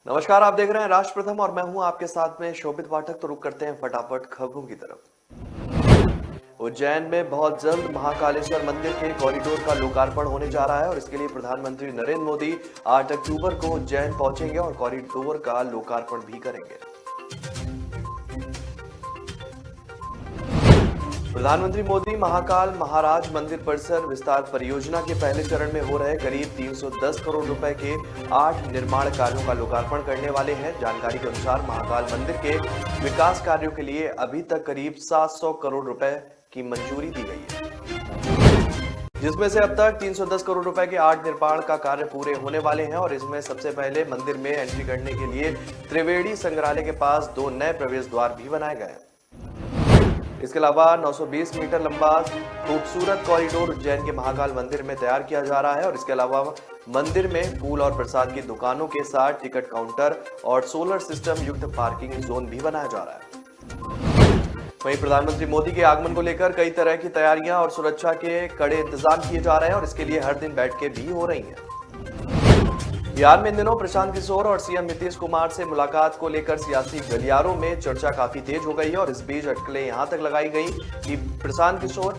नमस्कार, आप देख रहे हैं राष्ट्र प्रथम और मैं हूं आपके साथ में शोभित पाठक। तो रुक करते हैं फटाफट खबरों की तरफ। उज्जैन में बहुत जल्द महाकालेश्वर मंदिर के कॉरिडोर का लोकार्पण होने जा रहा है और इसके लिए प्रधानमंत्री नरेंद्र मोदी 8 अक्टूबर को उज्जैन पहुंचेंगे और कॉरिडोर का लोकार्पण भी करेंगे। प्रधानमंत्री मोदी महाकाल महाराज मंदिर परिसर विस्तार परियोजना के पहले चरण में हो रहे करीब 310 करोड़ रुपए के 8 निर्माण कार्यों का लोकार्पण करने वाले हैं। जानकारी के अनुसार महाकाल मंदिर के विकास कार्यों के लिए अभी तक करीब 700 करोड़ रुपए की मंजूरी दी गई है, जिसमें से अब तक 310 करोड़ रुपए के 8 निर्माण का कार्य पूरे होने वाले हैं। और इसमें सबसे पहले मंदिर में एंट्री करने के लिए त्रिवेणी संग्रहालय के पास 2 नए प्रवेश द्वार भी बनाए गए हैं। इसके अलावा 920 मीटर लंबा खूबसूरत कॉरिडोर उज्जैन के महाकाल मंदिर में तैयार किया जा रहा है और इसके अलावा मंदिर में फूल और प्रसाद की दुकानों के साथ टिकट काउंटर और सोलर सिस्टम युक्त पार्किंग जोन भी बनाया जा रहा है। वहीं प्रधानमंत्री मोदी के आगमन को लेकर कई तरह की तैयारियां और सुरक्षा के कड़े इंतजाम किए जा रहे हैं और इसके लिए हर दिन बैठकें भी हो रही हैं। बिहार में इन दिनों प्रशांत किशोर और सीएम नीतीश कुमार से मुलाकात को लेकर सियासी गलियारों में चर्चा काफी तेज हो गई है और इस बीच अटकलें यहां तक लगाई गई कि प्रशांत किशोर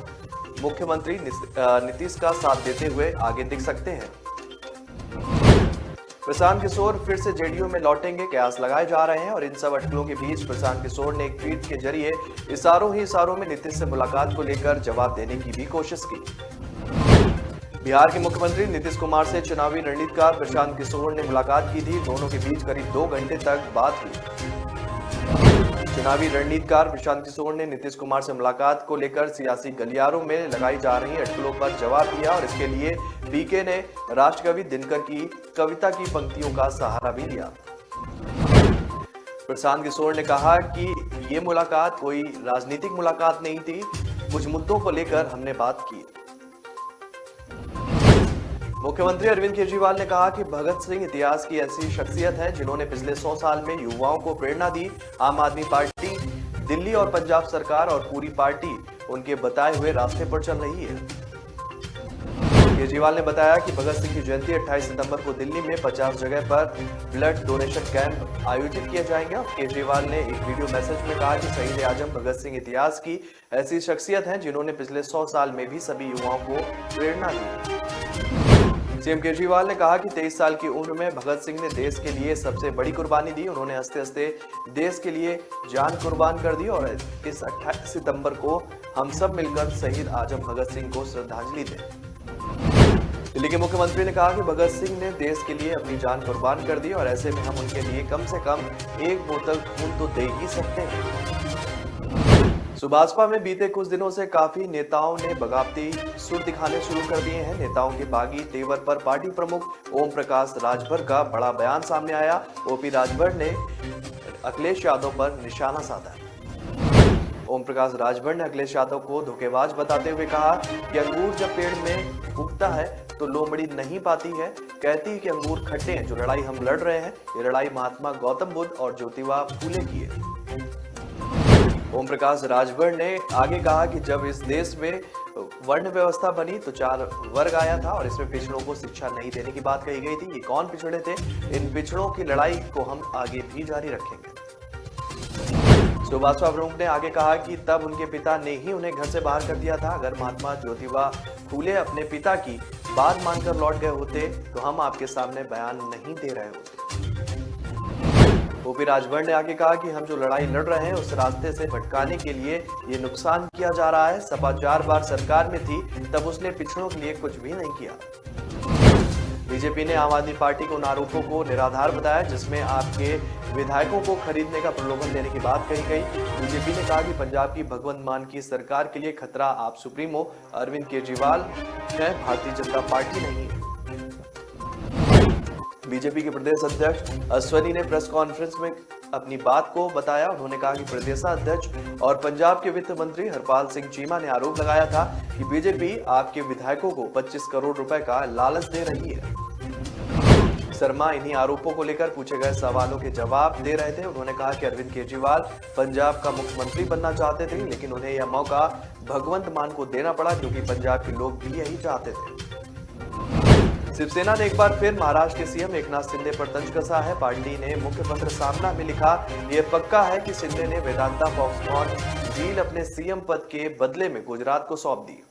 मुख्यमंत्री नीतीश का साथ देते हुए आगे दिख सकते हैं। प्रशांत किशोर फिर से जेडीयू में लौटेंगे कयास लगाए जा रहे हैं और इन सब अटकलों के बीच प्रशांत किशोर ने एक ट्वीट के जरिए इशारों में नीतीश से मुलाकात को लेकर जवाब देने की भी कोशिश की। बिहार के मुख्यमंत्री नीतीश कुमार से चुनावी रणनीतिकार प्रशांत किशोर ने मुलाकात की थी। दोनों के बीच करीब 2 घंटे तक बात हुई। चुनावी रणनीतिकार प्रशांत किशोर ने नीतीश कुमार से मुलाकात को लेकर सियासी गलियारों में लगाई जा रही अटकलों पर जवाब दिया और इसके लिए पीके ने राष्ट्रकवि दिनकर की कविता की पंक्तियों का सहारा भी लिया। प्रशांत किशोर ने कहा कि ये मुलाकात कोई राजनीतिक मुलाकात नहीं थी, कुछ मुद्दों को लेकर हमने बात की। मुख्यमंत्री अरविंद केजरीवाल ने कहा कि भगत सिंह इतिहास की ऐसी शख्सियत है जिन्होंने पिछले 100 साल में युवाओं को प्रेरणा दी। आम आदमी पार्टी, दिल्ली और पंजाब सरकार और पूरी पार्टी उनके बताए हुए रास्ते पर चल रही है। केजरीवाल ने बताया कि भगत सिंह की जयंती 28 सितंबर को दिल्ली में 50 जगह पर ब्लड डोनेशन कैंप आयोजित किए जाएंगे। केजरीवाल ने एक वीडियो मैसेज में कहा कि शहीद आजम भगत सिंह इतिहास की ऐसी शख्सियत है जिन्होंने पिछले 100 साल में भी सभी युवाओं को प्रेरणा दी। सीएम केजरीवाल ने कहा कि 23 साल की उम्र में भगत सिंह ने देश के लिए सबसे बड़ी कुर्बानी दी। उन्होंने हंसते हंसते देश के लिए जान कुर्बान कर दी और इस 28 सितंबर को हम सब मिलकर शहीद आजम भगत सिंह को श्रद्धांजलि दें। दिल्ली के मुख्यमंत्री ने कहा कि भगत सिंह ने देश के लिए अपनी जान कुर्बान कर दी और ऐसे में हम उनके लिए कम से कम 1 बोतल खून तो दे ही सकते हैं। सुभाषपा में बीते कुछ दिनों से काफी नेताओं ने बगावती सुर दिखाने शुरू कर दिए हैं। नेताओं के बागी तेवर पर पार्टी प्रमुख ओम प्रकाश राजभर का बड़ा बयान सामने आया। ओपी राजभर ने अखिलेश यादव पर निशाना साधा। ओम प्रकाश राजभर ने अखिलेश यादव को धोखेबाज बताते हुए कहा कि अंगूर जब पेड़ में उगता है तो लोमड़ी नहीं पाती है, कहती है कि अंगूर खट्टे हैं। जो लड़ाई हम लड़ रहे हैं ये लड़ाई महात्मा गौतम बुद्ध और ज्योतिबा फूले की है। ओम प्रकाश राजभर ने आगे कहा कि जब इस देश में वर्ण व्यवस्था बनी तो 4 वर्ग आया था और इसमें पिछड़ों को शिक्षा नहीं देने की बात कही गई थी। ये कौन पिछड़े थे? इन पिछड़ों की लड़ाई को हम आगे भी जारी रखेंगे। सुभाषपा प्रमुख ने आगे कहा कि तब उनके पिता ने ही उन्हें घर से बाहर कर दिया था। अगर महात्मा ज्योतिबा फूले अपने पिता की बात मानकर लौट गए होते तो हम आपके सामने बयान नहीं दे रहे होते। ओपी राजभर ने आगे कहा कि हम जो लड़ाई लड़ रहे हैं उस रास्ते से भटकाने के लिए ये नुकसान किया जा रहा है। सपा 4 बार सरकार में थी, तब उसने पिछड़ों के लिए कुछ भी नहीं किया। बीजेपी ने आम आदमी पार्टी को उन आरोपों को निराधार बताया जिसमें आपके विधायकों को खरीदने का प्रलोभन देने की बात कही गई। बीजेपी ने कहा कि पंजाब की भगवंत मान की सरकार के लिए खतरा आप सुप्रीमो अरविंद केजरीवाल है, भारतीय जनता पार्टी नहीं है। बीजेपी के प्रदेश अध्यक्ष अश्वनी ने प्रेस कॉन्फ्रेंस में अपनी बात को बताया। उन्होंने कहा कि प्रदेशाध्यक्ष और पंजाब के वित्त मंत्री हरपाल सिंह चीमा ने आरोप लगाया था कि बीजेपी आपके विधायकों को 25 करोड़ रुपए का लालच दे रही है। शर्मा इन्हीं आरोपों को लेकर पूछे गए सवालों के जवाब दे रहे थे। उन्होंने कहा कि अरविंद केजरीवाल पंजाब का मुख्यमंत्री बनना चाहते थे, लेकिन उन्हें यह मौका भगवंत मान को देना पड़ा क्योंकि पंजाब के लोग भी यही चाहते थे। शिवसेना ने एक बार फिर महाराष्ट्र के सीएम एकनाथ शिंदे पर तंज कसा है। पार्टी ने मुखपत्र सामना में लिखा, यह पक्का है कि शिंदे ने वेदांता फॉक्सकॉन डील अपने सीएम पद के बदले में गुजरात को सौंप दी।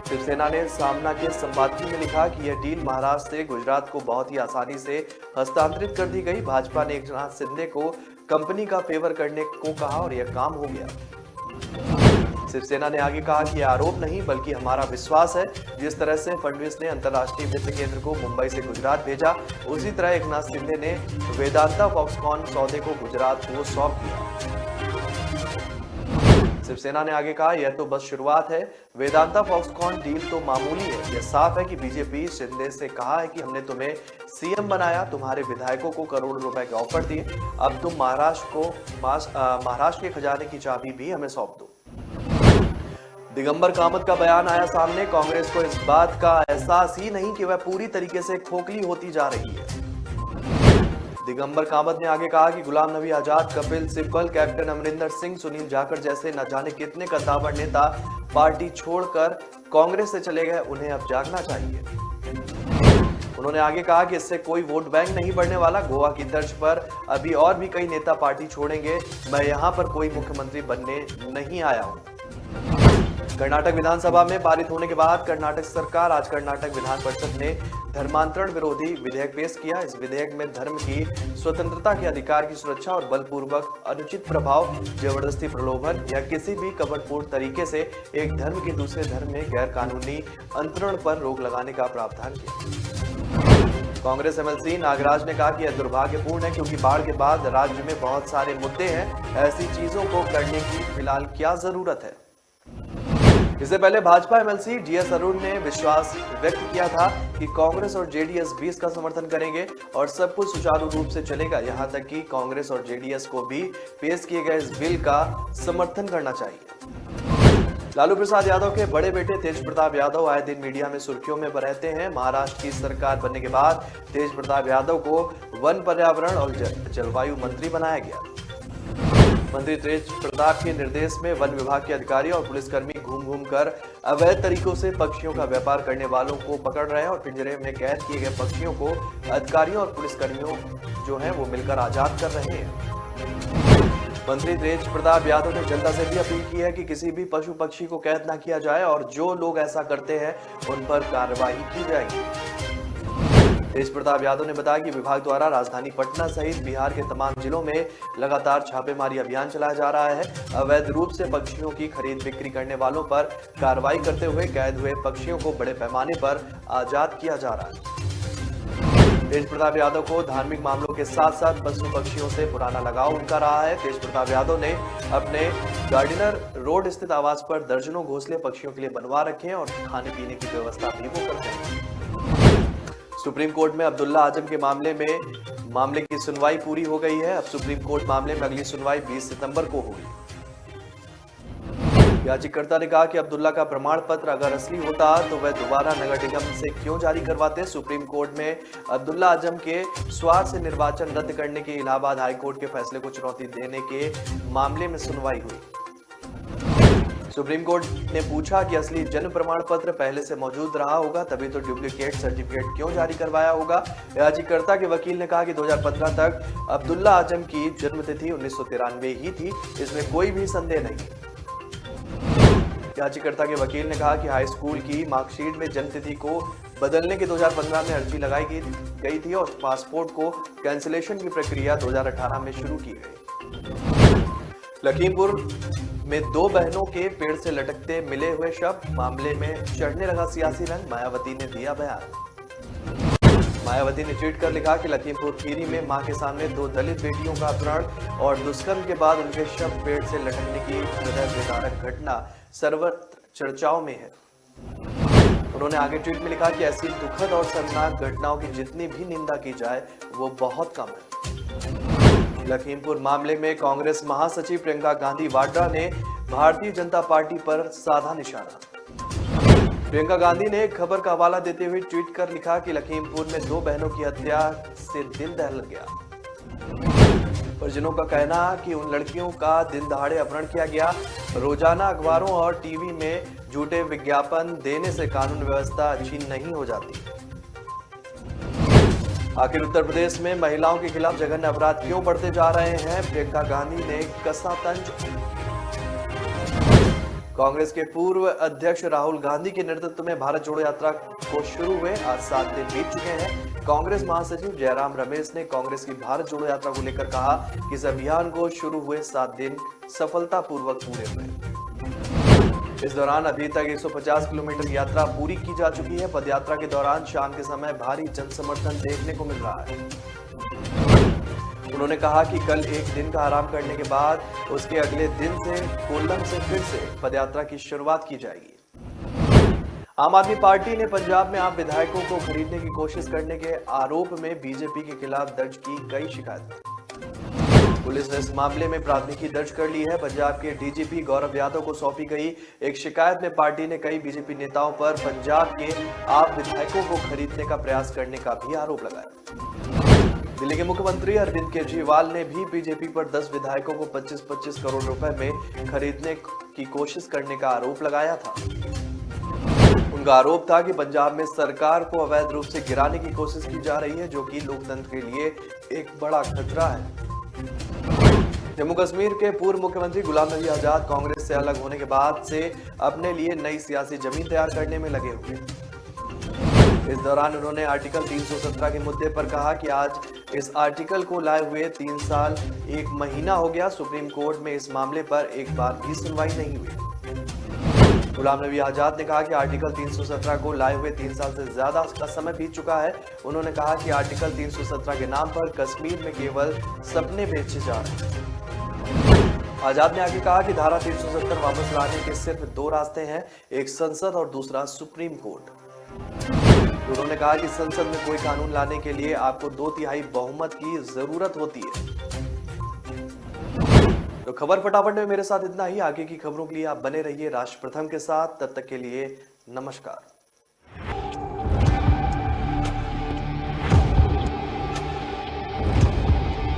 शिवसेना ने सामना के संपादकीय में लिखा कि यह डील महाराष्ट्र से गुजरात को बहुत ही आसानी से हस्तांतरित कर दी गई। भाजपा ने एकनाथ शिंदे को कंपनी का फेवर करने को कहा और यह काम हो गया। शिवसेना ने आगे कहा कि यह आरोप नहीं बल्कि हमारा विश्वास है। जिस तरह से फडणवीस ने अंतर्राष्ट्रीय वित्त केंद्र को मुंबई से गुजरात भेजा, उसी तरह एकनाथ शिंदे ने वेदांता फॉक्सकॉन सौदे को गुजरात को सौंप दिया। शिवसेना ने आगे कहा, यह तो बस शुरुआत है। वेदांता फॉक्सकॉन डील तो मामूली है। यह साफ है कि बीजेपी शिंदे से कहा है कि हमने तुम्हें सीएम बनाया, तुम्हारे विधायकों को करोड़ों रुपए के ऑफर दिए, अब तुम महाराष्ट्र के खजाने की चाबी भी हमें सौंप दो। दिगंबर कामत का बयान आया सामने। कांग्रेस को इस बात का एहसास ही नहीं कि वह पूरी तरीके से खोखली होती जा रही है। दिगंबर कामत ने आगे कहा कि गुलाम नबी आजाद, कपिल सिब्बल, कैप्टन अमरिंदर सिंह, सुनील जाखड़ जैसे न जाने कितने कद्दावर नेता पार्टी छोड़कर कांग्रेस से चले गए, उन्हें अब जागना चाहिए। उन्होंने आगे कहा कि इससे कोई वोट बैंक नहीं बढ़ने वाला। गोवा की तर्ज पर अभी और भी कई नेता पार्टी छोड़ेंगे। मैं यहां पर कोई मुख्यमंत्री बनने नहीं आया हूं। कर्नाटक विधानसभा में पारित होने के बाद कर्नाटक सरकार आज कर्नाटक विधान परिषद ने धर्मांतरण विरोधी विधेयक पेश किया। इस विधेयक में धर्म की स्वतंत्रता के अधिकार की सुरक्षा और बलपूर्वक अनुचित प्रभाव, जबरदस्ती प्रलोभन या किसी भी कपटपूर्ण तरीके से एक धर्म के दूसरे धर्म में गैर कानूनी अंतरण पर रोक लगाने का प्रावधान किया। कांग्रेस एमएलसी नागराज ने कहा कि यह दुर्भाग्यपूर्ण है क्योंकि बाढ़ के बाद राज्य में बहुत सारे मुद्दे हैं। ऐसी चीजों को करने की फिलहाल क्या जरूरत है। इससे पहले भाजपा एमएलसी डीएस अरुण ने विश्वास व्यक्त किया था कि कांग्रेस और जेडीएस भी इसका समर्थन करेंगे और सब कुछ सुचारू रूप से चलेगा। यहां तक कि कांग्रेस और जेडीएस को भी पेश किए गए इस बिल का समर्थन करना चाहिए। लालू प्रसाद यादव के बड़े बेटे तेज प्रताप यादव आए दिन मीडिया में सुर्खियों में रहते हैं। महाराष्ट्र की सरकार बनने के बाद तेज प्रताप यादव को वन, पर्यावरण और जलवायु मंत्री बनाया गया। मंत्री तेज प्रताप के निर्देश में वन विभाग के अधिकारी और पुलिसकर्मी घूम कर अवैध तरीकों से पक्षियों का व्यापार करने वालों को पकड़ रहे हैं और पिंजरे में कैद किए गए पक्षियों को अधिकारियों और पुलिसकर्मियों जो हैं वो मिलकर आजाद कर रहे हैं। मंत्री तेज प्रताप यादव ने जनता से भी अपील की है कि किसी भी पशु पक्षी को कैद न किया जाए और जो लोग ऐसा करते हैं उन पर कार्रवाई की जाएगी। तेज प्रताप यादव ने बताया कि विभाग द्वारा राजधानी पटना सहित बिहार के तमाम जिलों में लगातार छापेमारी अभियान चलाया जा रहा है। अवैध रूप से पक्षियों की खरीद बिक्री करने वालों पर कार्रवाई करते हुए कैद हुए पक्षियों को बड़े पैमाने पर आजाद किया जा रहा है। तेज प्रताप यादव को धार्मिक मामलों के साथ साथ पशु पक्षियों से पुराना लगाव उनका रहा है। तेज प्रताप यादव ने अपने गार्डिनर रोड स्थित आवास पर दर्जनों घोंसले पक्षियों के लिए बनवा रखे हैं और खाने पीने की व्यवस्था भी वो करते हैं। सुप्रीम कोर्ट में अब्दुल्ला आजम के मामले की सुनवाई पूरी हो गई है। अब सुप्रीम कोर्ट मामले में अगली सुनवाई 20 सितंबर को होगी। याचिकाकर्ता ने कहा कि अब्दुल्ला का प्रमाण पत्र अगर असली होता तो वह दोबारा नगर निगम से क्यों जारी करवाते। सुप्रीम कोर्ट में अब्दुल्ला आजम के स्वार्थ से निर्वाचन रद्द करने के इलाहाबाद हाईकोर्ट के फैसले को चुनौती देने के मामले में सुनवाई हुई। सुप्रीम कोर्ट ने पूछा कि असली जन्म प्रमाण पत्र पहले से मौजूद रहा होगा तभी तो डुप्लीकेट सर्टिफिकेट क्यों जारी करवाया होगा। याचिकाकर्ता के वकील ने कहा कि 2015 तक अब्दुल्ला आजम की जन्म तिथि 1993 ही थी, इसमें कोई भी संदेह नहीं। याचिकाकर्ता के वकील ने कहा कि हाई स्कूल की मार्कशीट में जन्म तिथि को बदलने की 2015 में अर्जी लगाई गई थी और पासपोर्ट को कैंसिलेशन की प्रक्रिया 2018 में शुरू की गई। लखीमपुर में 2 बहनों के पेड़ से लटकते मिले हुए शव, मामले में चढ़ने लगा सियासी रंग। मायावती ने दिया बयान। मायावती ने ट्वीट कर लिखा कि लखीमपुर खीरी में मां के सामने 2 दलित बेटियों का अपहरण और दुष्कर्म के बाद उनके शव पेड़ से लटकने की हृदय विदारक घटना सर्वत्र चर्चाओं में है। उन्होंने आगे ट्वीट में लिखा कि ऐसी दुखद और शर्मनाक घटनाओं की जितनी भी निंदा की जाए वो बहुत कम है। लखीमपुर मामले में कांग्रेस महासचिव प्रियंका गांधी वाड्रा ने भारतीय जनता पार्टी पर साधा निशाना। प्रियंका गांधी ने एक खबर का हवाला देते हुए ट्वीट कर लिखा कि लखीमपुर में 2 बहनों की हत्या से दिल दहल गया। परिजनों का कहना कि उन लड़कियों का दिन दहाड़े अपहरण किया गया। रोजाना अखबारों और टीवी में झूठे विज्ञापन देने से कानून व्यवस्था अच्छी नहीं हो जाती। आखिर उत्तर प्रदेश में महिलाओं के खिलाफ जघन्य अपराध क्यों बढ़ते जा रहे हैं? प्रियंका गांधी ने कसा तंज। कांग्रेस के पूर्व अध्यक्ष राहुल गांधी के नेतृत्व में भारत जोड़ो यात्रा को शुरू हुए आज 7 दिन बीत चुके हैं। कांग्रेस महासचिव जयराम रमेश ने कांग्रेस की भारत जोड़ो यात्रा को लेकर कहा कि इस अभियान को शुरू हुए 7 दिन सफलतापूर्वक पूरे हुए। इस दौरान अभी तक 150 किलोमीटर यात्रा पूरी की जा चुकी है। पदयात्रा के दौरान शाम के समय भारी जनसमर्थन देखने को मिल रहा है। उन्होंने कहा कि कल एक दिन का आराम करने के बाद उसके अगले दिन से कोल्लम से फिर से पदयात्रा की शुरुआत की जाएगी। आम आदमी पार्टी ने पंजाब में आप विधायकों को खरीदने की कोशिश करने के आरोप में बीजेपी के खिलाफ दर्ज की कई शिकायतें। पुलिस ने इस मामले में प्राथमिकी दर्ज कर ली है। पंजाब के डीजीपी गौरव यादव को सौंपी गई एक शिकायत में पार्टी ने कई बीजेपी नेताओं पर पंजाब के आप विधायकों को खरीदने का प्रयास करने का भी आरोप लगाया। दिल्ली के मुख्यमंत्री अरविंद केजरीवाल ने भी बीजेपी पर 10 विधायकों को 25-25 करोड़ रुपए में खरीदने की कोशिश करने का आरोप लगाया था। उनका आरोप था कि पंजाब में सरकार को अवैध रूप से गिराने की कोशिश की जा रही है, जो कि लोकतंत्र के लिए एक बड़ा खतरा है। जम्मू कश्मीर के पूर्व मुख्यमंत्री गुलाम नबी आजाद कांग्रेस से अलग होने के बाद से अपने लिए नई सियासी जमीन तैयार करने में लगे हुए। इस दौरान उन्होंने आर्टिकल 317 के मुद्दे पर कहा कि आज इस आर्टिकल को लाए हुए 3 साल 1 महीना हो गया। सुप्रीम कोर्ट में इस मामले पर एक बार भी सुनवाई नहीं हुई। गुलाम नबी आजाद ने कहा कि आर्टिकल 317 को लाए हुए 3 साल से ज्यादा का समय बीत चुका है। उन्होंने कहा कि आर्टिकल 317 के नाम पर कश्मीर में केवल सपने बेचे जा रहे हैं। आजाद ने आगे कहा कि धारा 370 वापस लाने के सिर्फ 2 रास्ते हैं, एक संसद और दूसरा सुप्रीम कोर्ट। उन्होंने कहा कि संसद में कोई कानून लाने के लिए आपको 2/3 बहुमत की जरूरत होती है। तो खबर फटाफट में मेरे साथ इतना ही। आगे की खबरों के लिए आप बने रहिए राष्ट्र प्रथम के साथ। तब तक के लिए नमस्कार।